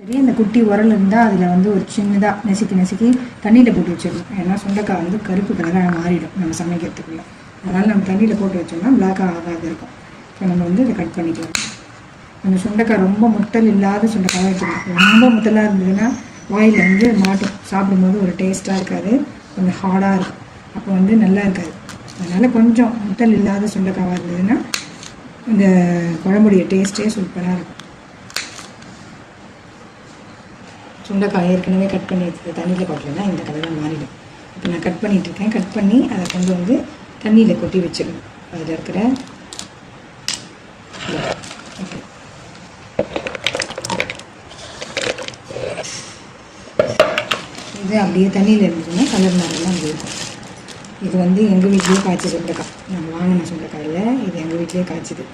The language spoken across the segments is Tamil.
சரி, அந்த குட்டி உரல் இருந்தால் அதில் வந்து ஒரு சின்னதாக நசுக்கி தண்ணியில் போட்டு வச்சிடணும். ஏன்னா சுண்டைக்காய் வந்து கருப்பு கலராக மாறிடும் நம்ம சமைக்கிறதுக்குள்ளே. அதனால் நம்ம தண்ணியில் போட்டு வச்சோம்னா பிளாக்காக ஆகாது இருக்கும். இப்போ நம்ம வந்து இதை கட் பண்ணிக்கலாம். அந்த சுண்டைக்காய் ரொம்ப முத்தல் இல்லாத சுண்டைக்காய் எடுத்துக்கணும். ரொம்ப முத்தலாக இருந்ததுன்னா வாயில் வந்து மாட்டும், சாப்பிடும்போது ஒரு டேஸ்ட்டாக இருக்காது, கொஞ்சம் ஹார்டாக இருக்கும், அப்போ வந்து நல்லா இருக்காது. அதனால் கொஞ்சம் முத்தல் இல்லாத சுண்டைக்காவாக இருந்ததுன்னா இந்த குழம்புடைய டேஸ்ட்டே சூப்பராக இருக்கும். சுண்டைக்காய் ஏற்கனவே கட் பண்ணி வச்சு தண்ணியில் போட்டலைன்னா இந்த கலராக மாறிடும். இப்போ நான் கட் பண்ணிகிட்ருக்கேன். கட் பண்ணி அதை கொண்டு வந்து தண்ணியில் கொட்டி வச்சிடணும். அதில் இருக்கிற இது அப்படியே தண்ணியில் இருந்துச்சுன்னா கலர் மாதிரிலாம் அப்படி இருக்கும். இது வந்து எங்கள் வீட்லேயே காய்ச்சி சுண்டைக்காய், நாங்கள் வாங்கின சுண்டைக்காய் இல்லை, இது எங்கள் வீட்லேயே காய்ச்சிது.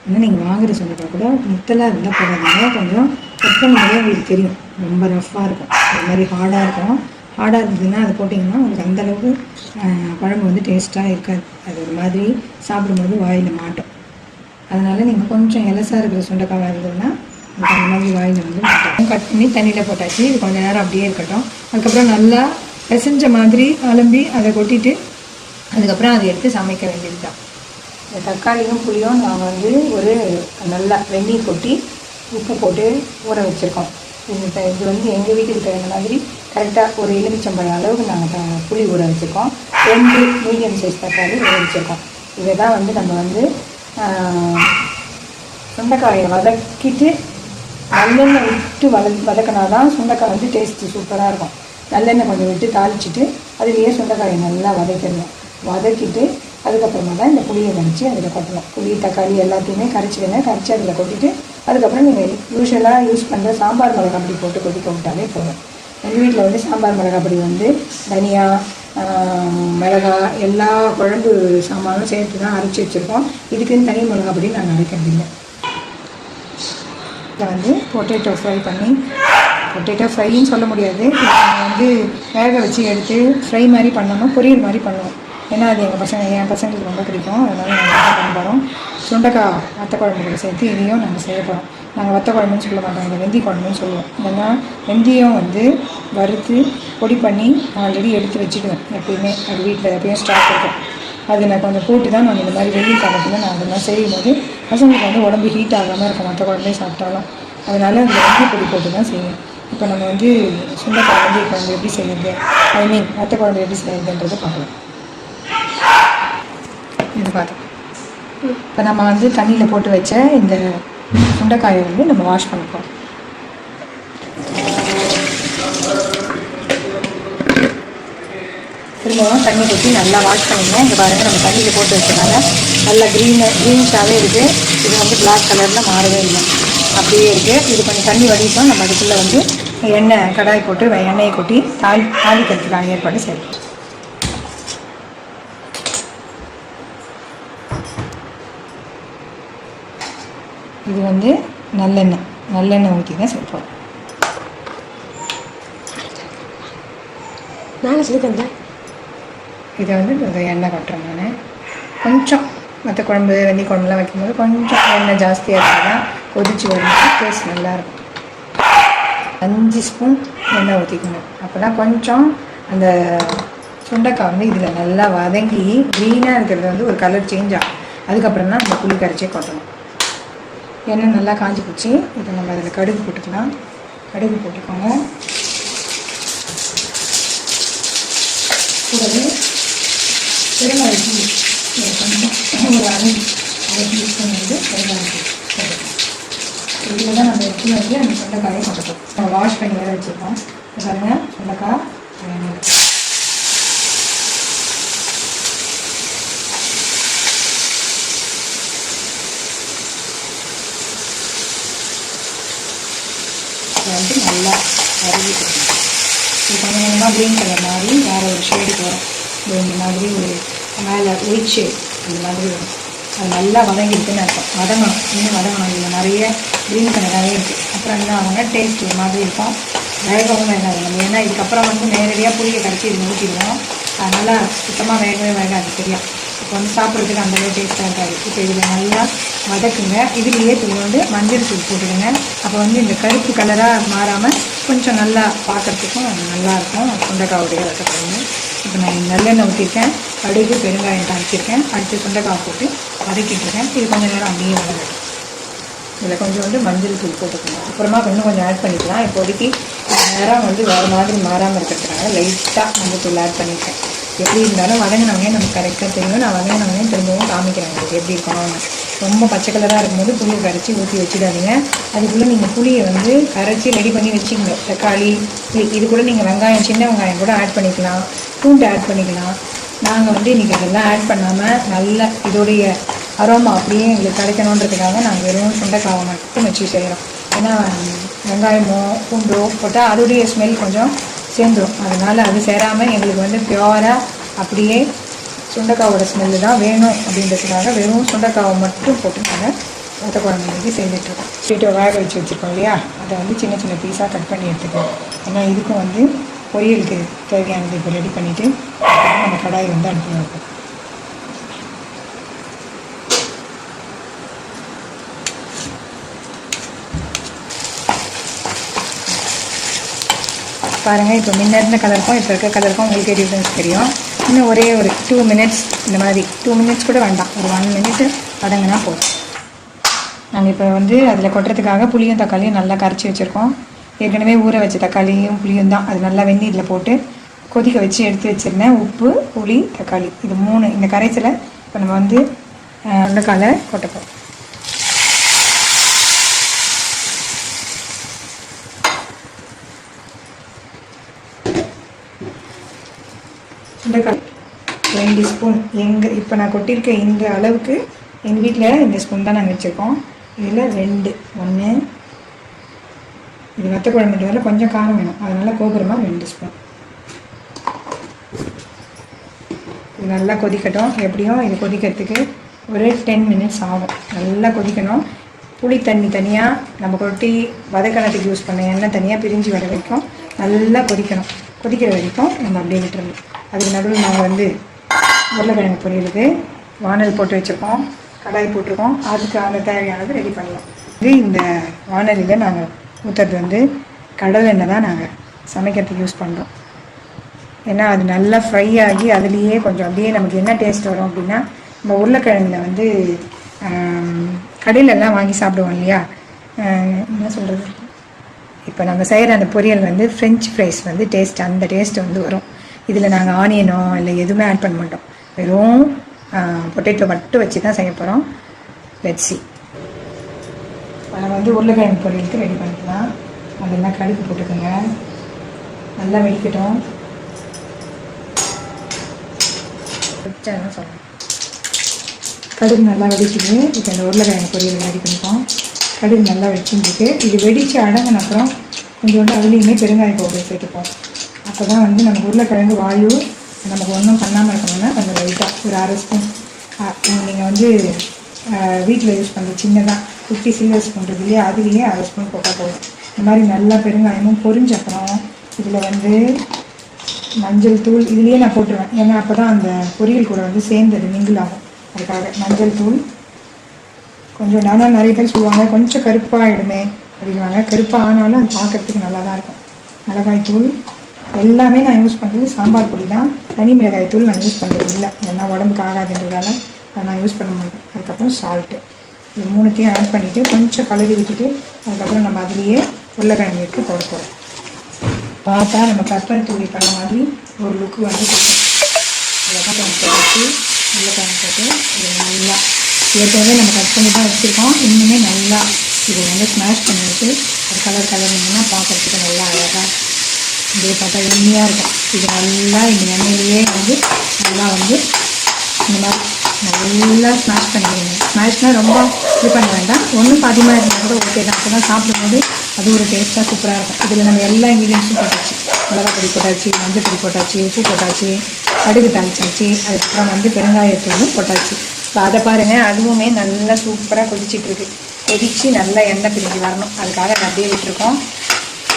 ஆனால் நீங்கள் வாங்குகிற சுண்டைக்காய் கூட முத்தலாக இருந்தால் போடாதீங்க. கொஞ்சம் கட் பண்ணும்போது உங்களுக்கு தெரியும், ரொம்ப ரஃப்பாக இருக்கும், அது மாதிரி ஹார்டாக இருக்கும். ஹார்டாக இருந்ததுன்னா அது போட்டிங்கன்னா உங்களுக்கு அந்தளவுக்கு குழம்பு வந்து டேஸ்ட்டாக இருக்காது. அது ஒரு மாதிரி சாப்பிடும்போது வாயில் மாட்டோம். அதனால் நீங்கள் கொஞ்சம் எலசாக இருக்கிற சுண்டைக்காய் இருந்ததுன்னா உங்களுக்கு அந்த மாதிரி வாயில் வந்து மாட்டோம். கட் பண்ணி தண்ணியில் போட்டாச்சு. இது கொஞ்சம் நேரம் அப்படியே இருக்கட்டும். அதுக்கப்புறம் நல்லா பிசைஞ்ச மாதிரி அலம்பி அதை கொட்டிட்டு அதுக்கப்புறம் அதை எடுத்து சமைக்க வேண்டியது தான். இந்த தக்காளியும் புளியும் நாங்கள் வந்து ஒரு நல்லா வெந்நீர் கொட்டி உப்பு போட்டு ஊற வச்சுருக்கோம். இது வந்து எங்கள் வீட்டுக்கு தகுந்த மாதிரி கரெக்டாக ஒரு எலுமிச்சம்பழம் அளவுக்கு நாங்கள் புளி ஊற வச்சுருக்கோம். 2 மீடியம் சைஸ் தக்காளி ஊற வச்சுருக்கோம். இதை தான் வந்து நம்ம வந்து சுண்டைக்காயை வதக்கிட்டு நல்லெண்ணெய் விட்டு வதக்கினா தான் சுண்டைக்காய் வந்து டேஸ்ட்டு சூப்பராக இருக்கும். நல்லெண்ணெய் கொஞ்சம் விட்டு தாளிச்சிட்டு அதுலேயே சுண்டைக்காயை நல்லா வதக்கிடணும். வதக்கிட்டு அதுக்கப்புறமா தான் இந்த புளியை கரைச்சி அதில் கொட்டணும். புளி தக்காளி எல்லாத்தையுமே கரைச்சிடுங்க. கரைச்சி அதில் கொட்டிட்டு அதுக்கப்புறம் நீங்கள் யூஸ்வலாக யூஸ் பண்ணுற சாம்பார் மிளகாய் பொடி போட்டு கொதிக்க விட்டாலே போதும். எங்கள் வீட்டில் வந்து சாம்பார் மிளகாய் பொடி வந்து தனியா மிளகாய் எல்லா குழம்பு சாமானும் சேர்த்து தான் அரைச்சி வச்சுருக்கோம். இதுக்குன்னு தனி மிளகாய் பொடி நாங்கள் அரைக்கிறதில்லை. இதை வந்து பொட்டேட்டோ ஃப்ரை பண்ணி, பொட்டேட்டோ ஃப்ரைன்னு சொல்ல முடியாது, நாங்கள் வந்து வேக வச்சு எடுத்து ஃப்ரை மாதிரி பண்ணாமல் பொரியல் மாதிரி பண்ணுவோம். ஏன்னா அது என் பசங்களுக்கு ரொம்ப பிடிக்கும். அதனால் நாங்கள் என்ன பண்ண போகிறோம், சுண்டைக்காய் வத்த குழம்புகளை சேர்த்து இதையும் நாங்கள் செய்ய போகிறோம். நாங்கள் வத்த குழம்புன்னு சொல்ல மாட்டோம், இதை வெந்தய குழம்புன்னு சொல்லுவோம். ஏன்னா வெந்தயம் வந்து வறுத்து பொடி பண்ணி ஆல்ரெடி எடுத்து வச்சுடுவேன். எப்பயுமே அது வீட்டில் எப்பயும் ஸ்டாக் இருக்கும். அது நான் கொஞ்சம் போட்டு தான் நான் இந்த மாதிரி வெயில் காலத்தில் நான் அதெல்லாம் செய்யும்போது பசங்களுக்கு வந்து உடம்பு ஹீட் ஆகாமல் இருக்கும் மற்ற குழம்பே சாப்பிட்டாலும். அதனால் அந்த வெந்தய பொடி போட்டு தான் செய்வேன். இப்போ நம்ம வந்து சுண்டைக்காய் வெந்தய குழம்பு எப்படி செய்யுது, வத்த குழம்பு எப்படி செய்யுதுன்றதை பார்க்கலாம். இது பார்த்தோம். இப்போ நம்ம வந்து தண்ணியில் போட்டு வச்ச இந்த சுண்டைக்காயை வந்து நம்ம வாஷ் பண்ணிப்போம். திரும்பவும் தண்ணி ஊற்றி நல்லா வாஷ் பண்ணிங்க. இங்கே பாருங்கள், நம்ம தண்ணியில் போட்டு வச்சனால நல்லா க்ரீனிஷாகவே இருக்குது. இது வந்து பிளாக் கலரில் மாறவே இல்லை, அப்படியே இருக்குது. இது கொஞ்சம் தண்ணி வடிப்போம். நம்ம அதுக்குள்ளே வந்து எண்ணெய் கடாய் போட்டு எண்ணெயை கொட்டி தாளிக்கிறதுக்கான ஏற்பாடு செய்யணும். இது வந்து நல்லெண்ணெய் ஊற்றி தான் சேர்ப்போம். நாங்கள் சொல்லி தந்தேன். இதை வந்து இந்த எண்ணெய் கொட்டுறேன் நான். கொஞ்சம் மற்ற குழம்பு வெந்தய குழம்புலாம் வைக்கும்போது கொஞ்சம் எண்ணெய் ஜாஸ்தியாக இருந்தால் கொதிச்சு வரும்போது டேஸ்ட் நல்லாயிருக்கும். 5 ஸ்பூன் எண்ணெய் ஊற்றிக்கணும். அப்போ தான் கொஞ்சம் அந்த சுண்டைக்காய் வந்து இதில் நல்லா வதங்கி க்ரீனாக இருக்கிறது வந்து ஒரு கலர் சேஞ்ச் ஆகும். அதுக்கப்புறம் தான் அந்த புளி கரைச்சே கொட்டணும். எண்ணெய் நல்லா காஞ்சி போச்சு. இப்போ நம்ம அதில் கடுகு போட்டுக்கலாம். கடுகு போட்டுக்கோங்க. கூடவே பெருங்காயம் கொஞ்சம் ஒரு அரை டீஸ்பூன் வந்து பெருங்காயம் போட்டுக்கலாம். இதில் தான் நம்ம எடுத்து வந்து அந்த சுண்டைக்காயை கொட்டணும். நம்ம வாஷ் பண்ணி வேறு வச்சுருக்கோம். பாருங்கள், சுண்டைக்காய் வந்து நல்லா அருவி கொடுக்கணும். இது கொஞ்சம் கொஞ்சமாக க்ரீன் கலர் மாதிரி வேறு ஒரு ஷேடுக்கு வரும். இந்த மாதிரி ஒரு மேலே ஒயிட் ஷேட் அந்த மாதிரி வரும். அது நல்லா வதங்கிடுதுன்னு அர்த்தம். வதங்கணும், இன்னும் வதங்கணும். இதில் நிறைய க்ரீன் கலராகவே இருக்குது. அப்புறம் என்ன ஆகுங்க, டேஸ்ட் ஒரு மாதிரி இருக்கும். வேகவும் வேகாது நம்ம. ஏன்னா இதுக்கப்புறம் வந்து நேரடியாக புளியை கரைச்சி இது ஊற்றிடுவோம். அதனால் சுத்தமாக வேகவே வேகாது. சரியா வந்து சாப்பிட்றதுக்கு அந்தளவு டேஸ்ட்டாக இருக்காது. இப்போ இதில் நல்லா வதக்குங்க. இதுலேயே கொஞ்சோண்டு மஞ்சள் தூள் போட்டுடுங்க. அப்போ வந்து இந்த கருப்பு கலராக மாறாமல் கொஞ்சம் நல்லா பார்க்குறதுக்கும் நல்லாயிருக்கும் சுண்டைக்காவுடைய ரசக்குழம்பு. இப்போ நான் நல்லெண்ணெய் ஊற்றிருக்கேன், கடுகு பெருங்காயம் தாளிச்சிருக்கேன், அடுத்து சுண்டைக்காய் போட்டு வதக்கிட்டுருக்கேன். இது கொஞ்சம் நேரம் அப்படியே வதங்கட்டும். இதில் கொஞ்சோண்டு மஞ்சள் தூள் போட்டுக்கணும். அப்புறமா இன்னும் கொஞ்சம் ஆட் பண்ணிக்கலாம். இப்போதைக்கு நேரம் வந்து வேறு மாதிரி மாறாமல் இருக்கிறதுனால லைட்டாக மஞ்சள் தூள் ஆட் பண்ணியிருக்கேன். எப்படி இருந்தாலும் வதங்கினவனே நமக்கு கரெக்டாக தெரியும். நான் வதங்கினவனே திரும்பவும் காமிக்கிறேன் உங்களுக்கு எப்படி இருக்கணும். ரொம்ப பச்சை கலராக இருக்கும்போது புளியை கரைச்சி ஊற்றி வச்சுடாதீங்க. அதுக்குள்ளே நீங்கள் புளியை வந்து கரைச்சி ரெடி பண்ணி வச்சுக்கணும். தக்காளி இது கூட நீங்கள் வெங்காயம், சின்ன வெங்காயம் கூட ஆட் பண்ணிக்கலாம், பூண்டு ஆட் பண்ணிக்கலாம். நாங்கள் வந்து இன்றைக்கி அதெல்லாம் ஆட் பண்ணாமல் நல்ல இதோடைய அரோமா அப்படியே எங்களுக்கு கிடைக்கணுன்றதுக்காக நாங்கள் வெறும் சுண்டைக்காவை மட்டும் வச்சு செய்கிறோம். ஏன்னா வெங்காயமோ பூண்டோ போட்டால் அதோடைய ஸ்மெல் கொஞ்சம் சேர்ந்துடும். அதனால் அது சேராமல் எங்களுக்கு வந்து பியூராக அப்படியே சுண்டைக்காவோட ஸ்மெல்லு தான் வேணும் அப்படின்றதுக்காக வெறும் சுண்டைக்காவை மட்டும் போட்டு நாங்கள் வத்த குழம்புக்கு செஞ்சிட்ருக்கோம். ஸ்வீட்டை வேக வச்சு வச்சுருக்கோம் இல்லையா, அதை வந்து சின்ன சின்ன பீஸாக கட் பண்ணி எடுத்துக்கலாம். ஏன்னா இதுக்கும் வந்து பொரியலுக்கு தேவையானது இப்போ ரெடி பண்ணிவிட்டு நம்ம கடாய் வந்து அடுப்பில் வைப்போம். பாருங்கள், இப்போ முன்ன இருந்த கலருக்கும் இப்போ இருக்க கலருக்கும் உங்களுக்கு டிஃப்ரென்ஸ் தெரியும். இன்னும் ஒரே ஒரு 2 மினிட்ஸ், இந்த மாதிரி 2 மினிட்ஸ் கூட வேண்டாம், ஒரு 1 மினிட் வதங்கினா போதும். நாங்கள் இப்போ வந்து அதில் கொட்டுறதுக்காக புளியும் தக்காளியும் நல்லா கரைச்சி வச்சுருக்கோம். ஏற்கனவே ஊற வச்ச தக்காளியும் புளியும் தான், அது நல்லா வெந்நீரில் போட்டு கொதிக்க வச்சு எடுத்து வச்சுருந்தேன். உப்பு, புளி, தக்காளி இது 3 இந்த கரைச்சலை இப்போ நம்ம வந்து வெண்டைக்காலை கொட்டப்போம். சுண்டைக்காய் 2 ஸ்பூன். இப்போ நான் கொட்டியிருக்க இந்த அளவுக்கு எங்கள் வீட்டில் இந்த ஸ்பூன் தான் நாங்கள் வச்சுருக்கோம். இதில் 2 1 இது வத்த குழம்புன்றதால கொஞ்சம் காரம் வேணும், அதனால் கோபுரமாக 2 ஸ்பூன். இது நல்லா கொதிக்கட்டும். எப்படியும் இது கொதிக்கிறதுக்கு ஒரு 10 மினிட்ஸ் ஆகும். நல்லா கொதிக்கணும். புளி தண்ணி தனியாக, நம்ம கொட்டி வதக்கணத்துக்கு யூஸ் பண்ண எண்ணெய் தனியாக பிரிஞ்சு வர வரைக்கும் நல்லா கொதிக்கணும். கொதிக்கிற வரைக்கும் நம்ம அப்படியே விட்டுறணும். அதுக்கு நடுவில் நாங்கள் வந்து உருளைக்கிழங்கு பொரியலுக்கு வானல் போட்டு வச்சுருக்கோம், கடாய் போட்டிருக்கோம். அதுக்கு அந்த தேவையானது ரெடி பண்ணலாம். இந்த வானலியில் நாங்கள் ஊற்றுறது வந்து கடலை எண்ணெய் தான் நாங்கள் சமைக்கிறதுக்கு யூஸ் பண்ணுறோம். ஏன்னா அது நல்லா ஃப்ரை ஆகி அதுலேயே கொஞ்சம் அப்படியே நமக்கு என்ன டேஸ்ட் வரும் அப்படின்னா, நம்ம உருளைக்கிழங்குல வந்து கடையிலெல்லாம் வாங்கி சாப்பிடுவோம் இல்லையா, என்ன சொல்கிறது, இப்போ நம்ம செய்கிற அந்த பொரியல் வந்து ஃப்ரெஞ்ச் ஃப்ரைஸ் வந்து டேஸ்ட், அந்த டேஸ்ட் வந்து வரும். இதில் நாங்கள் ஆனியனோ இல்லை எதுவுமே ஆட் பண்ண மாட்டோம், வெறும் பொட்டேட்டோ மட்டும் வச்சு தான் செய்ய போகிறோம். லெட்ஸ் நம்ம வந்து உருளைக்கிழங்கு பொரியலுக்கு ரெடி பண்ணிக்கலாம். அதெல்லாம் கடுகு போட்டுக்கோங்க, நல்லா வெடிக்கட்டும். சொல்லலாம், கடுகு நல்லா வெடிக்குது. இப்போ இந்த உருளைக்கிழங்கு பொரியல் ரெடி பண்ணிப்போம். கடுகு நல்லா வெடிச்சுருக்கு. இது வெடித்து அடங்கின அப்புறம் கொஞ்சோண்டு அதுலேயுமே பெருங்காய பவுடர் சேர்த்துப்போம். அப்போ தான் வந்து நம்ம உருளைக்கிழங்கு வாயு நமக்கு ஒன்றும் பண்ணாமல் இருக்கணும்னா கொஞ்சம் லைட்டாக ஒரு 1/2 ஸ்பூன். நீங்கள் வந்து வீட்டில் யூஸ் பண்ணுற சின்னதாக குட்டி சில்வர் ஸ்பூன் இருக்கு இல்லையா, அதுலேயே 1/2 ஸ்பூன் போட்டால் போதும். இந்த மாதிரி நல்லா பெருங்காயமும் பொரிஞ்ச அப்புறம் இதில் வந்து மஞ்சள் தூள் இதுலேயே நான் போட்டுருவேன். ஏன்னா அப்போ தான் அந்த பொரியல் கூட வந்து சேர்ந்தது மிங்கிள் ஆகும். அதுக்காக மஞ்சள் தூள் கொஞ்சம். ஆனால் நிறைய பேர் சொல்லுவாங்க கொஞ்சம் கருப்பாகிடுமே அப்படின்வாங்க. கருப்பாக ஆனாலும் அது பார்க்குறதுக்கு நல்லா தான் இருக்கும். மிளகாய் தூள் எல்லாமே நான் யூஸ் பண்ணுறது சாம்பார் பொடி தான், தனி மிளகாய் தூள் நான் யூஸ் பண்ணுறது இல்லை, ஏன்னா உடம்புக்கு ஆகாதுன்றதால நான் யூஸ் பண்ண மாட்டேன். அதுக்கப்புறம் சால்ட்டு, இது 3த்தையும் ஆட் பண்ணிவிட்டு கொஞ்சம் கலரி விட்டுட்டு அதுக்கப்புறம் நம்ம அதுலேயே உருளைக்கிழங்கு எடுத்து போட போகிறோம். பார்த்தா நம்ம கற்பனை தூளி பண்ண மாதிரி ஒரு லுக்கு வந்து கொடுக்கும். உருளைக்கிழங்கு போட்டு உருளைக்கிழங்கு போட்டு இது நல்லா ஏற்கனவே நம்ம கட் பண்ணி தான் வச்சுருக்கோம். இன்னுமே நல்லா இதை வந்து ஸ்மாஷ் பண்ணிவிட்டு ஒரு கலர்னிங்கன்னா பார்க்குறதுக்கு நல்லா அழகாக இதே பார்த்தா எண்ணெயாக இருக்கும். இது நல்லா இந்த எண்ணெயிலேயே வந்து நல்லா வந்து இந்த மாதிரி நல்லா ஸ்மாஷ் பண்ணிடுங்க. ஸ்மாஷ்னால் ரொம்ப இது பண்ண வேண்டாம், ஒன்றும் பாதிமாக இருந்தால் கூட ஓகே தான். அப்போ தான் சாப்பிடும்போது அது ஒரு டேஸ்ட்டாக சூப்பராக இருக்கும். இதில் நம்ம எல்லா இன்க்ரீடியன்ஸும் போட்டாச்சு. மிளகாய் பொடி போட்டாச்சு, மஞ்சள் பொடி போட்டாச்சு, உப்பு போட்டாச்சு, கடுகு தாளிச்சாச்சு, அதுக்கப்புறம் வந்து பெருங்காயத்தூளும் போட்டாச்சு. இப்போ அதை பாருங்கள், அதுவுமே நல்லா சூப்பராக கொதிச்சிட்ருக்கு. கொதித்து நல்லா எண்ணெய் பிரிஞ்சு வரணும், அதுக்காக நான் அப்படியே விட்டுருக்கோம்.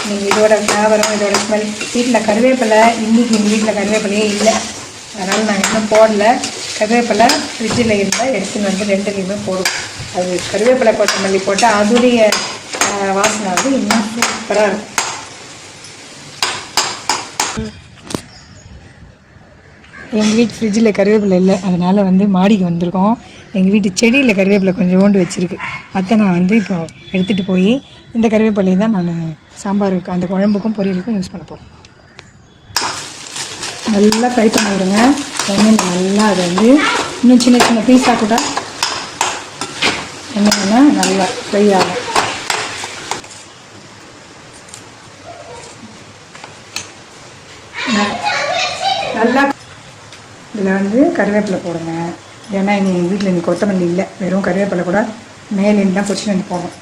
நீங்கள் இதோட ஃப்ளேவரும் இதோட ஸ்மெல். வீட்டில் கருவேப்பிலை இன்றைக்கி எங்கள் வீட்டில் கருவேப்பிலையே இல்லை, அதனால் நான் இன்னும் போடல. கருவேப்பிலை ஃப்ரிட்ஜில் இருந்தால் எடுத்துன்னு வந்து ரெண்டுலேயுமே போடும். அது கருவேப்பிலை கொத்தமல்லி போட்டால் அதோடைய வாசனை வந்து இன்னும் சூப்பராக இருக்கும். எங்கள் வீட்டு ஃப்ரிட்ஜில் கருவேப்பிலை இல்லை, அதனால் வந்து மாடிக்கு வந்திருக்கோம். எங்கள் வீட்டு செடியில் கருவேப்பிலை கொஞ்சோண்டு வச்சுருக்கு. அதை நான் வந்து இப்போ எடுத்துகிட்டு போய் இந்த கருவேப்பிலையை தான் நான் சாம்பாருக்கு அந்த குழம்புக்கும் பொரியலுக்கும் யூஸ் பண்ண போகிறேன். நல்லா ஃப்ரை பண்ணி விடுங்க. எண்ணெயில் நல்லா அதை வந்து இன்னும் சின்ன சின்ன பீஸாக கூட எண்ணெய்னா நல்லா ஃப்ரை ஆகும். நல்லா இதில் வந்து கருவேப்பிலை போடுங்க. ஏன்னா எங்கள் வீட்டில் இன்னைக்கு கொத்தமல்லி இல்லை, வெறும் கருவேப்பிலை கூட மேலேருந்து தான் பொரிச்சு வந்து போகும்.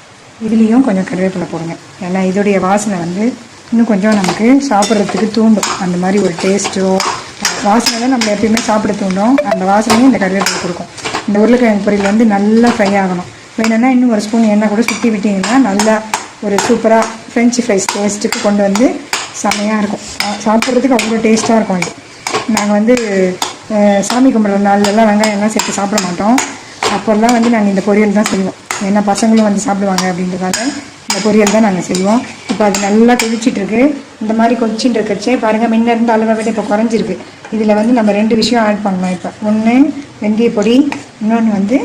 இதுலேயும் கொஞ்சம் கருவேப்பிலை போடுங்க. ஏன்னா இதோடைய வாசனை வந்து இன்னும் கொஞ்சம் நமக்கு சாப்பிட்றதுக்கு தூண்டும். அந்த மாதிரி ஒரு டேஸ்ட்டோ வாசனை தான் நம்ம எப்பயுமே சாப்பிட தூண்டும். அந்த வாசனையும் இந்த கருவேப்பிலை கொடுக்கும். இந்த உருளைக்கிழங்கு பொரியல் வந்து நல்லா ஃப்ரை ஆகணும். வேணும்னா இன்னும் ஒரு ஸ்பூன் எண்ணெய் கூட சுற்றி விட்டிங்கன்னா நல்லா ஒரு சூப்பராக ஃப்ரெஞ்சு ஃப்ரைஸ் டேஸ்ட்டுக்கு கொண்டு வந்து செமையாக இருக்கும். சாப்பிட்றதுக்கு அவ்வளோ டேஸ்ட்டாக இருக்கும். இது நாங்கள் வந்து சாமி கும்பிட்ற நாள்லலாம் வெங்காயம்லாம் சேர்த்து சாப்பிட மாட்டோம். அப்போல்லாம் வந்து நாங்கள் இந்த பொரியல் தான் செய்வோம். ஏன்னா பசங்களும் வந்து சாப்பிடுவாங்க அப்படின்றதால இந்த பொரியல் தான் நாங்கள் செய்வோம். இப்போ அது நல்லா கொதிச்சிட்ருக்கு. இந்த மாதிரி கொதிச்சுட்டு இருக்கச்சே பாருங்கள், முன்ன இருந்த அளவை விட இப்போ குறைஞ்சிருக்கு. இதில் வந்து நம்ம 2 விஷயம் ஆட் பண்ணலாம். இப்போ ஒன்று வெந்தய பொடி, இன்னொன்று வந்து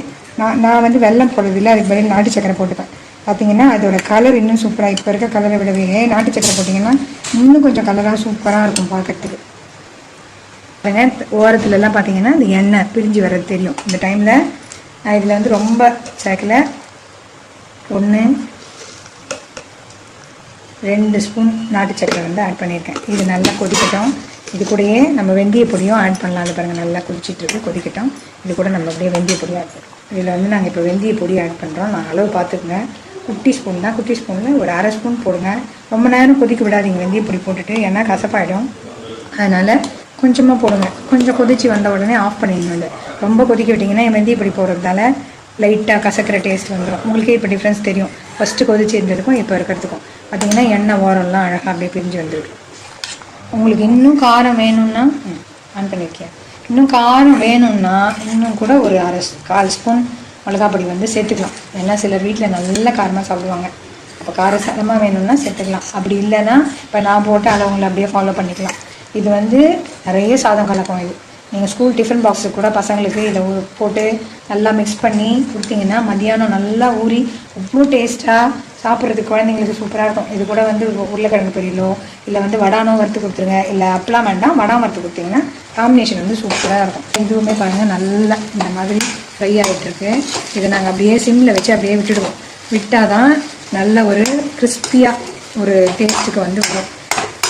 நான் வந்து வெல்லம் போடுறதில்லை, அதுக்கு பதில் நாட்டு சக்கரை போட்டுப்பேன். பார்த்திங்கன்னா அதோட கலர் இன்னும் சூப்பராக, இப்போ இருக்க கலரை விடவே நாட்டு சக்கரை போட்டிங்கன்னா இன்னும் கொஞ்சம் கலராக சூப்பராக இருக்கும் பார்க்கறதுக்கு. ஓரத்துலலாம் பார்த்திங்கன்னா இந்த எண்ணெய் பிரிஞ்சு வர்றது தெரியும். இந்த டைமில் நான் இதில் வந்து ரொம்ப சேர்க்கல, 1 2 ஸ்பூன் நாட்டு சக்கரை வந்து ஆட் பண்ணியிருக்கேன். இது நல்லா கொதிக்கட்டும். இது கூடயே நம்ம வெந்தய பொடியும் ஆட் பண்ணலாம். அது பாருங்கள் நல்லா கொதிச்சிட்ருக்கு, கொதிக்கட்டும். இது கூட நம்ம அப்படியே வெந்தய பொடி ஆட் பண்ணுறோம். இதில் வந்து நாங்கள் இப்போ வெந்தய பொடி ஆட் பண்ணுறோம். நான் அளவு பார்த்துக்குங்க, குட்டி ஸ்பூன் தான். குட்டி ஸ்பூனில் ஒரு அரை ஸ்பூன் போடுங்க. ரொம்ப நேரம் கொதிக்க விடாதீங்க வெந்தய பொடி போட்டுட்டு, ஏன்னா கசப்பாயிடும். அதனால் கொஞ்சமாக போடுங்க. கொஞ்சம் கொதித்து வந்த உடனே ஆஃப் பண்ணிடணும். ரொம்ப கொதிக்க விட்டிங்கன்னா வெந்தய பொடி போடுறதால லைட்டாக கசக்கிற டேஸ்ட் வந்துடும். உங்களுக்கே இப்போ டிஃப்ரென்ஸ் தெரியும். ஃபஸ்ட்டு கொதிச்சு இருந்ததுக்கும் இப்போ இருக்கிறதுக்கும் பார்த்திங்கன்னா எண்ணெய் ஓரம்லாம் அழகாக அப்படியே பிரிஞ்சு வந்துருக்கு. உங்களுக்கு இன்னும் காரம் வேணும்னா ஆன் பண்ணியிருக்கேன். இன்னும் காரம் வேணும்னா இன்னும் கூட ஒரு 1/4 ஸ்பூன் மிளகாப்பொடி வந்து சேர்த்துக்கலாம். ஏன்னா சிலர் வீட்டில் நல்லா காரமாக சாப்பிடுவாங்க. அப்போ காரசாரமாக வேணும்னா சேர்த்துக்கலாம். அப்படி இல்லைன்னா இப்போ நான் போட்டு அளவுங்களை அப்படியே ஃபாலோ பண்ணிக்கலாம். இது வந்து நிறைய சாதம் கலக்கும். இது நீங்கள் ஸ்கூல் டிஃபன் பாக்ஸுக்கு கூட பசங்களுக்கு இதை போட்டு நல்லா மிக்ஸ் பண்ணி கொடுத்தீங்கன்னா மதியானம் நல்லா ஊறி அவ்வளோ டேஸ்ட்டாக சாப்பிட்றதுக்கு குழந்தைங்களுக்கு சூப்பராக இருக்கும். இது கூட வந்து உருளைக்கிழங்கு பொரியலோ இல்லை வந்து வடானோ வறுத்து கொடுத்துருங்க, இல்லை அப்பெல்லாம் வேண்டாம் வடாம் வறுத்து கொடுத்தீங்கன்னா காம்பினேஷன் வந்து சூப்பராக இருக்கும். இதுவுமே பாருங்கள் நல்லா இந்த மாதிரி ஃப்ரை ஆகிட்டுருக்கு. இதை நாங்கள் அப்படியே சிம்மில் வச்சு அப்படியே விட்டுடுவோம். விட்டால் தான் நல்ல ஒரு கிறிஸ்பியாக ஒரு டேஸ்ட்டுக்கு வந்து வரும்.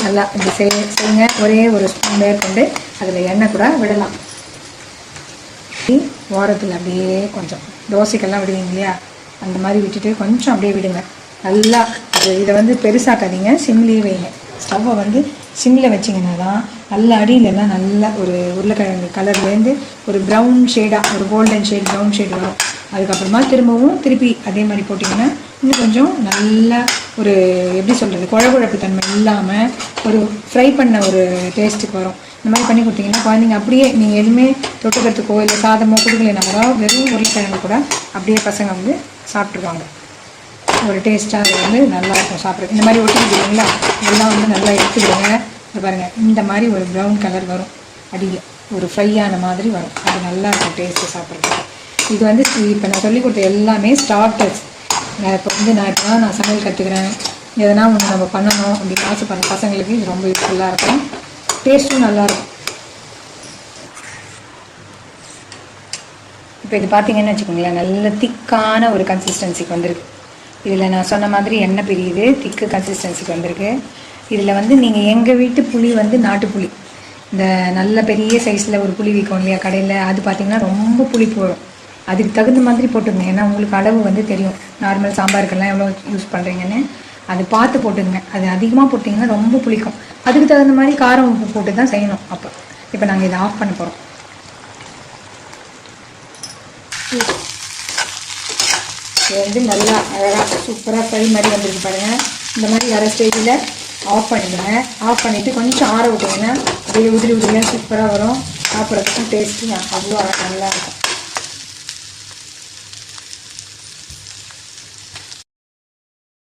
நல்லா இப்படி செய்யுங்க. ஒரே ஒரு ஸ்பூன் மேற்கொண்டு அதில் எண்ணெய் கூட விடலாம். ஓரத்தில் அப்படியே கொஞ்சம் தோசைக்கெல்லாம் விடுவீங்க இல்லையா, அந்த மாதிரி விட்டுட்டு கொஞ்சம் அப்படியே விடுங்க. நல்லா இதை வந்து பெருசாக்காதீங்க, சிம்லேயே வைங்க. ஸ்டவ்வை வந்து சிம்மில் வச்சிங்கன்னா தான் நல்ல அடியிலலாம் நல்ல ஒரு உருளைக்கிழங்கு கலர்லேருந்து ஒரு ப்ரௌன் ஷேடாக ஒரு கோல்டன் ஷேட் ப்ரௌன் ஷேட் வரும். அதுக்கப்புறமா திருப்பி அதே மாதிரி போட்டிங்கன்னா இன்னும் கொஞ்சம் நல்லா ஒரு எப்படி சொல்கிறது குழகுழப்பு தன்மை இல்லாமல் ஒரு ஃப்ரை பண்ண ஒரு டேஸ்ட்டுக்கு வரும். இந்த மாதிரி பண்ணி கொடுத்தீங்கன்னா குழந்தைங்க அப்படியே நீங்கள் எதுவுமே தொட்டுக்கிறதுக்கோ இல்லை சாதமோ கொடுக்கலைன்னா கூட வெறும் உருளைக்கிழங்கு கூட அப்படியே பசங்க வந்து சாப்பிட்ருவாங்க. ஒரு டேஸ்ட்டாக அது வந்து நல்லாயிருக்கும் சாப்பிட்றது. இந்த மாதிரி ஒட்டிக்கிட்டீங்களா இதெல்லாம் வந்து நல்லா எடுத்துக்கிடுங்க. இது பாருங்கள், இந்த மாதிரி ஒரு ப்ரௌன் கலர் வரும், அடியில் ஒரு ஃப்ரையான மாதிரி வரும். அது நல்லா இருக்கும் டேஸ்ட்டு சாப்பிட்றதுக்கு. இது வந்து இப்போ நான் சொல்லிக் கொடுத்த எல்லாமே ஸ்டார்டர்ஸ். இப்போ வந்து நான் சமையல் கற்றுக்கிறேன், எதனா ஒன்று நம்ம பண்ணணும் அப்படின்னு ஆசைப்படுற பசங்களுக்கு இது ரொம்ப யூஸ்ஃபுல்லாக இருக்கும். டேஸ்ட்டும் நல்லாயிருக்கும். இப்போ இது பார்த்தீங்கன்னு வச்சுக்கோங்களேன், நல்ல திக்கான ஒரு கன்சிஸ்டன்சிக்கு வந்திருக்கு. இதில் நான் சொன்ன மாதிரி எண்ணெய் பிரியுது, திக்கு கன்சிஸ்டன்சிக்கு வந்திருக்கு. இதில் வந்து நீங்கள் எங்கள் வீட்டு புளி வந்து நாட்டு புளி, இந்த நல்ல பெரிய சைஸில் ஒரு புளி விற்கும் இல்லையா கடையில், அது பார்த்திங்கன்னா ரொம்ப புளி போடும். அதுக்கு தகுந்த மாதிரி போட்டுங்க. ஏன்னா உங்களுக்கு அளவு வந்து தெரியும், நார்மல் சாம்பாருக்கெல்லாம் எவ்வளோ யூஸ் பண்ணுறீங்கன்னு அது பார்த்து போட்டுங்க. அது அதிகமாக போட்டிங்கன்னா ரொம்ப புளிக்கும். அதுக்கு தகுந்த மாதிரி காரம் உப்பு போட்டு தான் செய்யணும். அப்போ இப்போ நாங்கள் இதை ஆஃப் பண்ண போகிறோம். இது வந்து நல்லா அழகாக சூப்பராக ஃப்ரை மாதிரி வந்துருக்கு பாருங்கள். இந்த மாதிரி வர ஸ்டேஜில் ஆஃப் பண்ணிவிடுங்க. ஆஃப் பண்ணிவிட்டு கொஞ்சம் ஆற விட்டிங்கன்னா அப்படியே உதிரியாக சூப்பராக வரும். சாப்பிட்றதுக்கும் டேஸ்ட்டு அவ்வளோ நல்லா இருக்கும்.